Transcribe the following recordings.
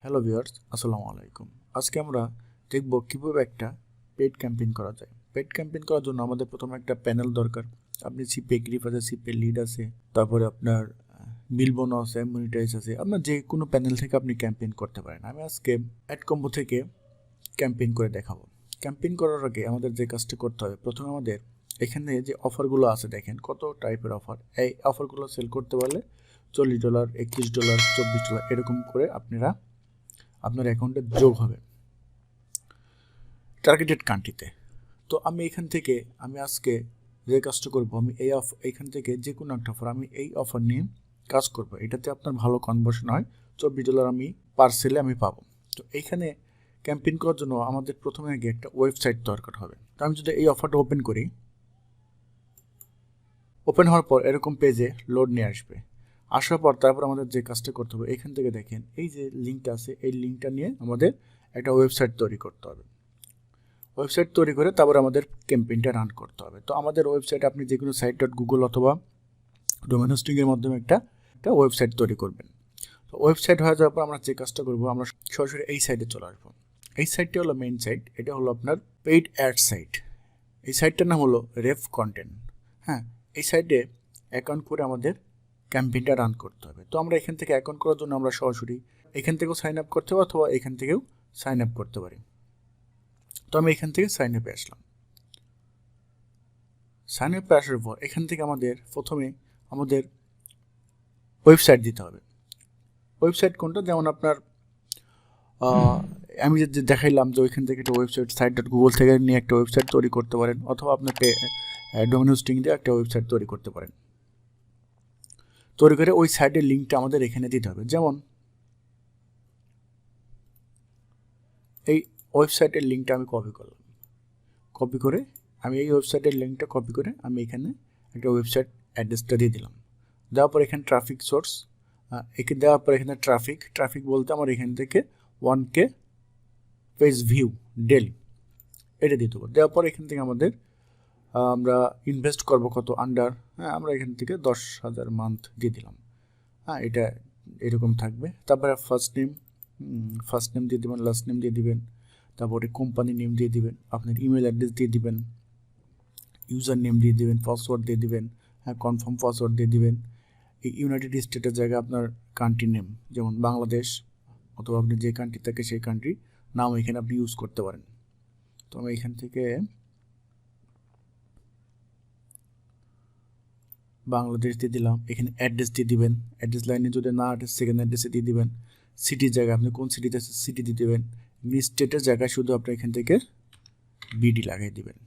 Hello viewers, আসসালামু আলাইকুম। আজকে আমরা দেখব কিভাবে একটা পেইড ক্যাম্পেইন করা যায়। পেইড ক্যাম্পেইন করার জন্য আমাদের প্রথমে একটা প্যানেল দরকার। আপনি সিপিএ গ্রিপ আছে, সিপিএ লিড আছে, তারপরে আপনার বিলবোনো আছে, মনিটাইজ আছে। আপনার যে কোনো প্যানেল থেকে আপনি ক্যাম্পেইন করতে পারেন। আমি আজকে অ্যাড কম্বো থেকে ক্যাম্পেইন করে দেখাবো। ক্যাম্পেইন করার আগে আমাদের যে কাজটা করতে হবে, প্রথমে আমাদের এখানে যে অফারগুলো আছে দেখেন কত টাইপের অফার। এই অফারগুলো সেল করতে পারলে $40, $21, $24 এরকম করে আপনার অ্যাকাউন্টে যোগ হবে টার্গেটেড কান্ট্রিতে। তো আমি এখান থেকে আজকে যে কাজটা করবো, আমি এইখান থেকে যে কোনো একটা অফার, আমি এই অফার নিয়ে কাজ করব। এটাতে আপনার ভালো কনভার্সন হয়, $24 আমি পার্সেলে আমি পাবো। তো এইখানে ক্যাম্পেইন করার জন্য আমাদের প্রথমে আগে একটা ওয়েবসাইট দরকার হবে। তো আমি যদি এই অফারটা ওপেন করি, ওপেন হওয়ার পর এরকম পেজে লোড নিয়ে আসবে। আসার পর তারপর আমাদের যে কাজটা করতে হবে, এখান থেকে দেখেন এই যে লিঙ্কটা আছে, এই লিঙ্কটা নিয়ে আমাদের একটা ওয়েবসাইট তৈরি করতে হবে। ওয়েবসাইট তৈরি করে তারপর আমাদের ক্যাম্পেইনটা রান করতে হবে। তো আমাদের ওয়েবসাইট, আপনি যে কোনো site.google অথবা ডোমেন হোস্টিংয়ের মাধ্যমে একটা ওয়েবসাইট তৈরি করবেন। তো ওয়েবসাইট হয়ে যাওয়ার পর আমরা যে কাজটা করবো, আমরা সরাসরি এই সাইটে চলে আসবো। এই সাইটটি হলো মেইন সাইট, এটা হলো আপনার পেইড অ্যাড সাইট। এই সাইটটার নাম হলো Revcontent। হ্যাঁ, এই সাইটে অ্যাকাউন্ট করে আমাদের ক্যাম্পেইনটা রান করতে হবে। তো আমরা এখান থেকে অ্যাকাউন্ট করার জন্য আমরা সরাসরি এখান থেকেও সাইন আপ করতে পারি অথবা এখান থেকেও সাইন আপ করতে পারি। তো আমি এখান থেকে সাইন আপে আসলাম। সাইন আপে আসার পর এখান থেকে আমাদের প্রথমে আমাদের ওয়েবসাইট দিতে হবে। ওয়েবসাইট কোনটা, যেমন আপনার আমি যে দেখাইলাম যে ওইখান থেকে একটা ওয়েবসাইট site.google থেকে নিয়ে একটা ওয়েবসাইট তৈরি করতে পারেন, অথবা আপনাকে ডোমেন হোস্টিং দিয়ে একটা ওয়েবসাইট তৈরি করতে পারেন। তৈরি করে ওই সাইটের লিঙ্কটা আমাদের এখানে দিতে হবে। যেমন এই ওয়েবসাইটের লিঙ্কটা আমি কপি করলাম, কপি করে আমি এই ওয়েবসাইটের লিঙ্কটা কপি করে আমি এখানে একটা ওয়েবসাইট অ্যাড্রেসটা দিয়ে দিলাম। দেওয়ার পর এখানে ট্রাফিক সোর্স, একে দেওয়ার পর এখানে ট্রাফিক বলতে আমার এখান থেকে 1K পেজ ভিউ ডেলি, এটা দিয়ে দেবো। দেওয়ার পর এখান থেকে আমাদের আমরা ইনভেস্ট করব কত আন্ডার, আমরা এখান থেকে 10,000 মান্থ দিয়ে দিলাম। এটা এরকম থাকবে। তারপরে ফার্স্ট নেম দিয়ে দেবেন, লাস্ট নেম দিয়ে দিবেন, তারপরে কোম্পানি নেম দিয়ে দিবেন, আপনার ইমেল অ্যাড্রেস দিয়ে দিবেন, ইউজার নেম দিয়ে দিবেন, পাসওয়ার্ড দিয়ে দিবেন, কনফার্ম পাসওয়ার্ড দিয়ে দিবেন। এই ইউনাইটেড স্টেটের জায়গায় আপনার কান্ট্রি নেম, যেমন বাংলাদেশ অথবা আপনি যে কান্ট্রি থাকে সেই কান্ট্রি নাম এখানে আপনি ইউজ করতে পারেন। তো আমি এখান থেকে বাংলাদেশ দিয়ে দিলাম। এখানে অ্যাড্রেস দিয়ে দিবেন, অ্যাড্রেস লাইনে যদি না অ্যাড্রেস সেকেন্ড অ্যাড্রেসে দিয়ে দিবেন। সিটির জায়গায় আপনি কোন সিটিতে সিটি দিয়ে দেবেন। স্টেটের জায়গায় শুধু আপনি এখান থেকে বিডি লাগিয়ে দিবেন।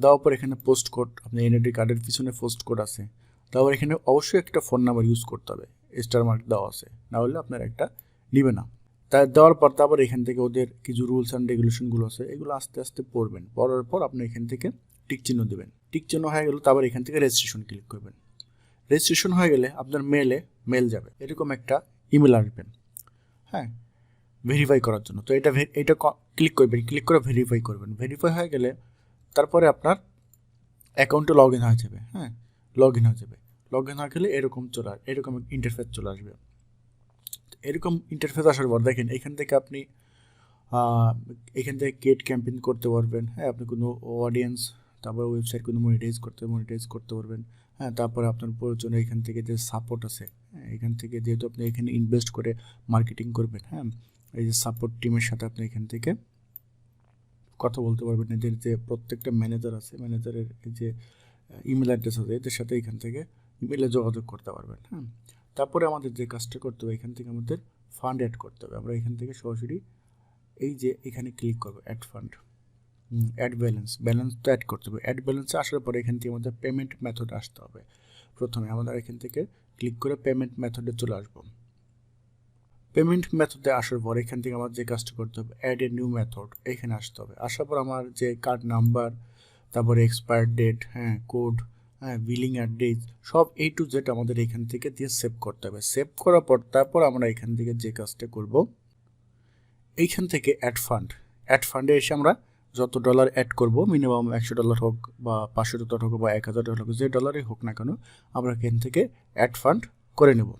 দেওয়ার পর এখানে পোস্ট কোড, আপনি এনআইডি কার্ডের পিছনে পোস্ট কোড আছে। তারপর এখানে অবশ্যই একটা ফোন নাম্বার ইউজ করতে হবে, স্টার মার্ক দেওয়া আছে, না হলে আপনার একটা নিবে না। তাই দেওয়ার পর তারপর এখান থেকে ওদের কিছু রুলস অ্যান্ড রেগুলেশনগুলো আছে, এগুলো আস্তে আস্তে পড়বেন। পড়ার পর আপনি এখান থেকে টিক চিহ্ন দেবেন। টিক চিহ্ন হয়ে গেল, তারপর এখান থেকে রেজিস্ট্রেশন ক্লিক করবেন। রেজিস্ট্রেশন হয়ে গেলে আপনার মেল যাবে, এরকম একটা ইমেল আসবেন, ভেরিফাই করার জন্য। তো এটা ক্লিক করবেন, ক্লিক করে ভেরিফাই করবেন। ভেরিফাই হয়ে গেলে তারপরে আপনার অ্যাকাউন্টে লগ ইন হয়ে যাবে। লগ ইন হয়ে গেলে এরকম ইন্টারফেস চলে আসবে। এরকম ইন্টারফেস আসার পর দেখেন এখান থেকে আপনি গেট ক্যাম্পেইন করতে পারবেন। আপনি কোনো অডিয়েন্স, তারপর ওয়েবসাইট কোনো মনিটাইজ করতে পারবেন। তারপরে আপনার প্রয়োজনে এখান থেকে যে সাপোর্ট আছে, এখান থেকে যেহেতু আপনি এখানে ইনভেস্ট করে মার্কেটিং করবেন, এই যে সাপোর্ট টিমের সাথে আপনি এখান থেকে কথা বলতে পারবেন। এদের যে প্রত্যেকটা ম্যানেজার আছে, ম্যানেজারের যে ইমেল অ্যাড্রেস আছে, এদের সাথে এখান থেকে ইমেলে যোগাযোগ করতে পারবেন। তারপরে আমাদের যে কাজটা করতে হবে, এখান থেকে আমাদের ফান্ড অ্যাড করতে হবে। আমরা এখান থেকে সরাসরি এই যে এখানে ক্লিক করবো, অ্যাড ফান্ড, অ্যাড ব্যালেন্স তো অ্যাড করতে হবে। অ্যাড ব্যালেন্সে আসার পরে এখান থেকে আমাদের পেমেন্ট মেথড আসতে হবে। প্রথমে আমাদের এখান থেকে ক্লিক করে পেমেন্ট মেথডে চলে আসবো। পেমেন্ট মেথডে আসার পর এখান থেকে আমার যে কাজটা করতে হবে, অ্যাড এ নিউ মেথড, এখানে আসতে হবে। আসার পর আমার যে কার্ড নাম্বার, তারপরে expire date, code, billing address, সব A to Z আমাদের এখান থেকে দিয়ে সেভ করতে হবে। সেভ করার পর তারপর আমরা এখান থেকে যে কাজটা করব, এইখান থেকে অ্যাড ফান্ডে এসে আমরা যত ডলার অ্যাড করব, মিনিমাম $100 হোক বা $500 হোক বা $1000 হোক, যে ডলারই হোক না কেন, আমরা এখান থেকে অ্যাড ফান্ড করে নেব।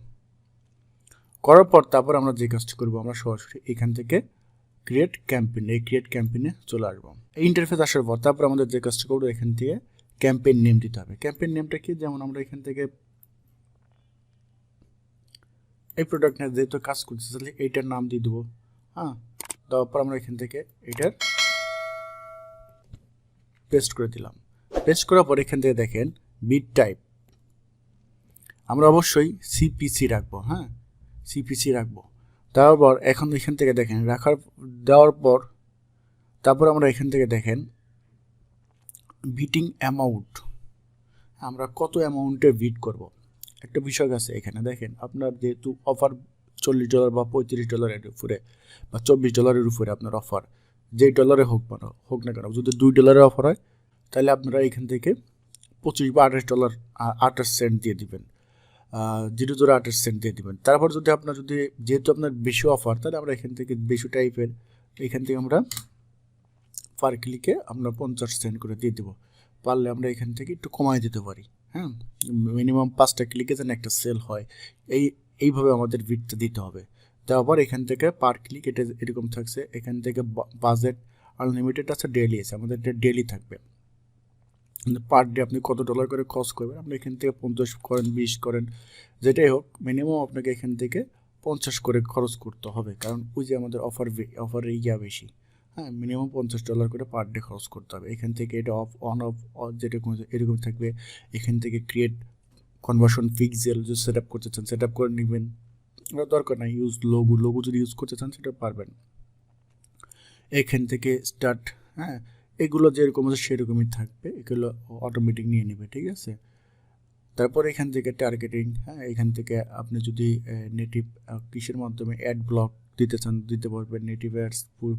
করার পর তারপর আমরা যে কাজটা করবো, আমরা সরাসরি এখান থেকে ক্রিয়েট ক্যাম্পেইন, এই ক্রিয়েট ক্যাম্পেইনে চলে আসবো। এই ইন্টারফেস আসার পর তারপর আমাদের যে কাজটা করবো, এখান থেকে ক্যাম্পেইন নেম দিতে হবে। ক্যাম্পেইন নেমটা কি, যেমন আমরা এখান থেকে এই প্রোডাক্ট নিয়ে যেহেতু কাজ করছি তাহলে এইটার নাম দিয়ে দেবো। হ্যাঁ, দেওয়ার পর আমরা এখান থেকে এটার পেস্ট করে দিলাম। পেস্ট করার পর এখান থেকে দেখেন বিট টাইপ আমরা অবশ্যই সিপিসি রাখবো। হ্যাঁ, সিপিসি রাখবো। তারপর এখন এখান থেকে দেখেন দেওয়ার পর তারপর আমরা এখান থেকে দেখেন বিটিং অ্যামাউন্ট, আমরা কত অ্যামাউন্টে বিট করব। একটা বিষয় আছে এখানে দেখেন, আপনার যেহেতু অফার $40 বা $35 উপরে বা $24 উপরে আপনার অফার, যেই ডলারে হোক না কেন, যদি $2 অফার হয় তাহলে আপনারা এখান থেকে 25 বা $28 দিয়ে দিবেন, 0.28 দিয়ে দিবেন। তারপর যদি যেহেতু আপনার বেশি অফার, তাহলে আমরা এখান থেকে বেশি টাইপের এখান থেকে আমরা পার ক্লিকে আমরা 50 সেন্ট করে দিয়ে দেবো। পারলে আমরা এখান থেকে একটু কমাই দিতে পারি। হ্যাঁ, মিনিমাম 5টা ক্লিকে যেন একটা সেল হয়, এইভাবে আমাদের বিটটা দিতে হবে। তারপর এখান থেকে পার ক্লিক এটা এরকম থাকছে। এখান থেকে বাজেট আনলিমিটেড আছে, ডেলি আছে, আমাদের এটা ডেলি থাকবে। পার ডে আপনি কত ডলার করে খরচ করবেন, আপনি এখান থেকে 50 করেন, 20 করেন, যেটাই হোক মিনিমাম আপনাকে এখান থেকে 50 করে খরচ করতে হবে, কারণ ওই যে আমাদের অফারের ইয়া বেশি। হ্যাঁ, মিনিমাম $50 করে পার ডে খরচ করতে হবে। এখান থেকে এটা অন অফ যেরকম এরকম থাকবে। এখান থেকে ক্রিয়েট কনভার্সন পিক্সেল যদি সেট আপ করতে চান সেট আপ করে নেবেন, দরকার নাই ইউজ লোগো যদি ইউজ করতে চান সেটা পারবেন। এখান থেকে স্টার্ট, হ্যাঁ, এগুলো যেরকম আছে সেরকমই থাকবে, এগুলো অটোমেটিক নিয়ে নেবে, ঠিক আছে। তারপর এখান থেকে টার্গেটিং, হ্যাঁ, এখান থেকে আপনি যদি নেটিভ কিসের মাধ্যমে অ্যাড ব্লক দিতে চান দিতে পারবেন, নেটিভ অ্যাডস,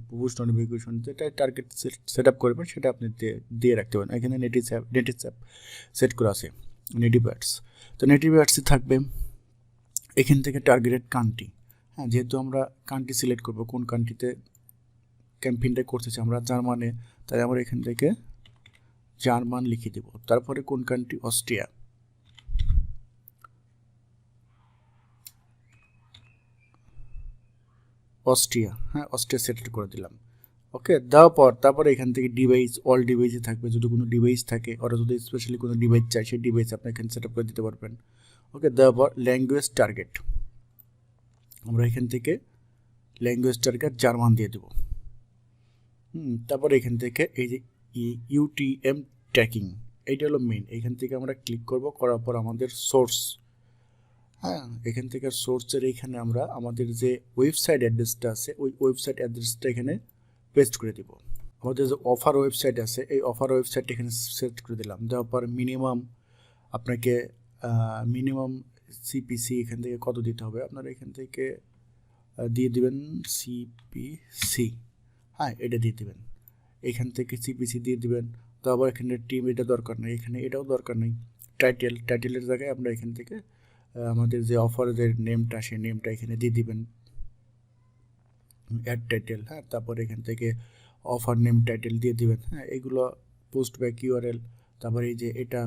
পুশ নোটিফিকেশন, যেটা টার্গেট সেট আপ করবেন সেটা আপনি দিয়ে রাখতে পারেন। এখানে নেটিভ অ্যাপ সেট করা আছে, নেটিভ অ্যাডস, তো নেটিভ অ্যাডসই থাকবে। এখান থেকে টার্গেটেড কান্ট্রি, হ্যাঁ, যেহেতু আমরা কান্ট্রি সিলেক্ট করবো কোন কান্ট্রিতে ক্যাম্পেইনটা করতেছি, আমরা জার্মানে, তাই আমরা এখান থেকে জার্মান লিখে দেব। তারপরে কোন কান্ট্রি, অস্ট্রিয়া, হ্যাঁ, অস্ট্রিয়া সিলেক্ট করে দিলাম। ওকে, দেওয়ার পর তারপরে এখান থেকে ডিভাইস, অল ডিভাইসে থাকবে, যদি কোনো ডিভাইস থাকে ওরা যদি স্পেশালি কোনো ডিভাইস চাই সেই ডিভাইস আপনি এখানে সেট আপ করে দিতে পারবেন। ওকে, দেওয়ার পর ল্যাঙ্গুয়েজ টার্গেট, আমরা এখান থেকে ল্যাঙ্গুয়েজ টার্গেট জার্মান দিয়ে দেবো। তারপরে এখান থেকে এই যে ইউটিএম ট্র্যাকিং, এইটা হলো মেন। এখান থেকে আমরা ক্লিক করব, করার পর আমাদের সোর্স, হ্যাঁ, এখান থেকে সোর্সের এখানে আমরা আমাদের যে ওয়েবসাইট অ্যাড্রেসটা আছে ওই ওয়েবসাইট অ্যাড্রেসটা এখানে পেস্ট করে দিব। আমাদের যে অফার ওয়েবসাইট আছে এই অফার ওয়েবসাইট এখানে সেট করে দিলাম। দেওয়ার পর আপনাকে মিনিমাম সিপিসি এখান থেকে কত দিতে হবে, আপনারা এখান থেকে দিয়ে দিবেন সিপিসি, হ্যাঁ, এটা দিয়ে দিবেন। এখান থেকে সিপিসি দিয়ে দিবেন। তো আবার এখানে টিম এটা দরকার নেই, এখানে এটাও দরকার নেই। টাইটেলের জায়গায় আমরা এখান থেকে আমাদের যে অফারের নেমটা সেই নেমটা এখানে দিয়ে দিবেন, অ্যাড টাইটেল, হ্যাঁ, তারপরে এখান থেকে অফার নেম টাইটেল দিয়ে দিবেন। হ্যাঁ, এগুলো পোস্ট ব্যাক ইউআরএল, তারপরে এই যে এটা,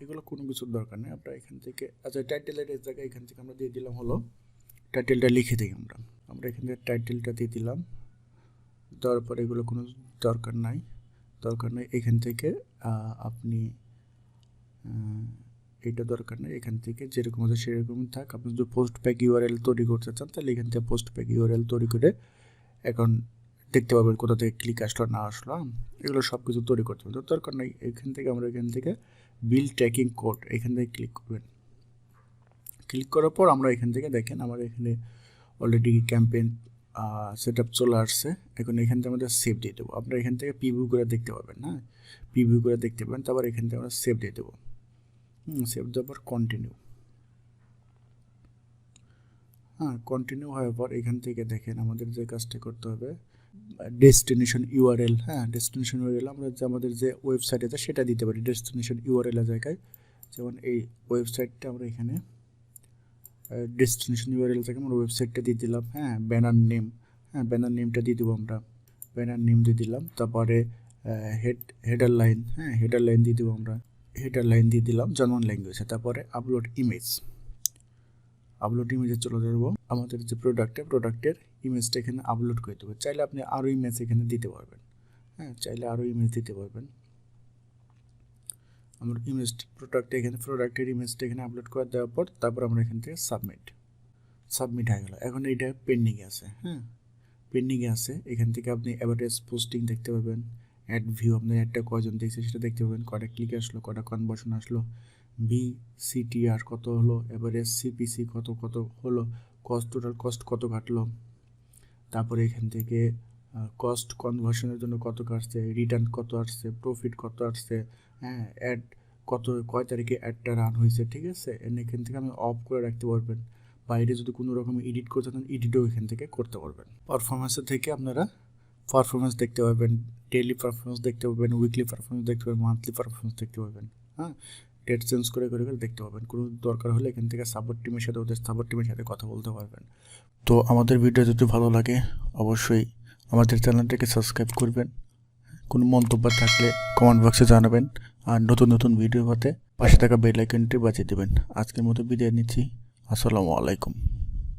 এগুলো কোনো কিছুর দরকার নেই। আমরা এখান থেকে আচ্ছা টাইটেলের জায়গায় এখান থেকে আমরা দিয়ে দিলাম হলো টাইটেলটা লিখে দিই। আমরা এখান থেকে টাইটেলটা দিয়ে দিলাম। দেওয়ার পরে এগুলো কোনো দরকার নাই। এখান থেকে আপনি এটা দরকার নেই, এখান থেকে যেরকম আছে সেরকমই থাক। আপনি যদি পোস্ট প্যাক ইউআরএল তৈরি করতে চান তাহলে এখান থেকে পোস্ট প্যাক ইউআরএল তৈরি করে এখন দেখতে পাবেন কোথা থেকে ক্লিক আসলো না আসলো, এগুলো সব কিছু তৈরি করতে হবে, দরকার নেই। এখান থেকে বিল ট্র্যাকিং কোড এখান থেকে ক্লিক করবেন। ক্লিক করার পর আমরা এখান থেকে দেখেন আমার এখানে অলরেডি ক্যাম্পেইন সেট আপ চলে আসছে। এখন এখান থেকে আমাদের সেভ দিয়ে দেবো। আপনারা এখান থেকে প্রিভিউ করে দেখতে পাবেন, হ্যাঁ, প্রিভিউ করে দেখতে পাবেন। তারপর এখান থেকে আমরা সেভ দিয়ে দেবো। সেভ দেওয়ার পর কন্টিনিউ, হ্যাঁ, কন্টিনিউ হওয়ার পর এখান থেকে দেখেন আমাদের যে কাজটা করতে হবে ডেস্টিনেশন ইউআরএল, হ্যাঁ, ডেস্টিনেশন ইউআরএল আমরা যে আমাদের যে ওয়েবসাইট আছে সেটা দিতে পারি ডেস্টিনেশন ইউআরএলের জায়গায়। যেমন এই ওয়েবসাইটটা আমরা এখানে ডেস্টিনেশন ইউআরএল থেকে আমরা ওয়েবসাইটটা দিয়ে দিলাম। হ্যাঁ, ব্যানার নেমটা দিয়ে দেবো আমরা, ব্যানার নেম দিয়ে দিলাম। তারপরে হেডার লাইন, হ্যাঁ, হেডার লাইন দিয়ে দেবো আমরা, হেডার লাইন দিয়ে দিলাম জার্মান ল্যাঙ্গুয়েজে। তারপরে আপলোড ইমেজ, আপলোড ইমেজে চলে যাবো। আমাদের যে প্রোডাক্টের ইমেজটা এখানে আপলোড করে দেবো। চাইলে আপনি আরও ইমেজ এখানে দিতে পারবেন। হ্যাঁ, চাইলে আরও ইমেজ দিতে পারবেন। আমার প্রোডাক্টের ইমেজটা এখানে আপলোড করে দেওয়ার পর তারপর আমরা এখান থেকে সাবমিট হয়ে গেল। এখন এটা পেন্ডিংয়ে আছে। হ্যাঁ, পেন্ডিংয়ে আছে। এখান থেকে আপনি অ্যাডভার্টাইজ পোস্টিং দেখতে পাবেন, অ্যাড ভিউ আপনার অ্যাডটা কয়জন দেখছে সেটা দেখতে পাবেন, কয়টা ক্লিক আসলো, কয়টা কনভার্সন আসলো, সিটিআর কত হলো, অ্যাভারেজ সিপিসি কত হলো, টোটাল কস্ট কত কাটলো, তারপরে এখান থেকে কস্ট কনভার্সনের জন্য কত কাটছে, রিটার্ন কত আসছে, প্রফিট কত আসছে, হ্যাঁ, অ্যাড কয় তারিখে অ্যাডটা রান হয়েছে। ঠিক আছে, এখান থেকে আপনি অফ করে রাখতে পারবেন। বাইরে যদি কোনো রকম এডিট করতে চান এডিটও এখান থেকে করতে পারবেন। পারফরমেন্সের থেকে আপনারা পারফরমেন্স দেখতে পারবেন, ডেইলি পারফরমেন্স দেখতে পারবেন, উইকলি পারফরমেন্স দেখতে পারবেন, মান্থলি পারফরমেন্স দেখতে পারবেন। হ্যাঁ, ডেট চেঞ্জ করে দেখতে পাবেন। কোনো দরকার হলে এখান থেকে ওদের সাপোর্ট টিমের সাথে কথা বলতে পারবেন। তো আমাদের ভিডিও যদি ভালো লাগে অবশ্যই আমাদের চ্যানেলটাকে সাবস্ক্রাইব করবেন। কোনো মন্তব্য থাকলে কমেন্ট বক্সে জানাবেন। আর নতুন ভিডিও পেতে পাশে থাকা বেল আইকনটি বাজিয়ে দেবেন। আজকের মতো বিদায় নিচ্ছি। আসসালামু আলাইকুম।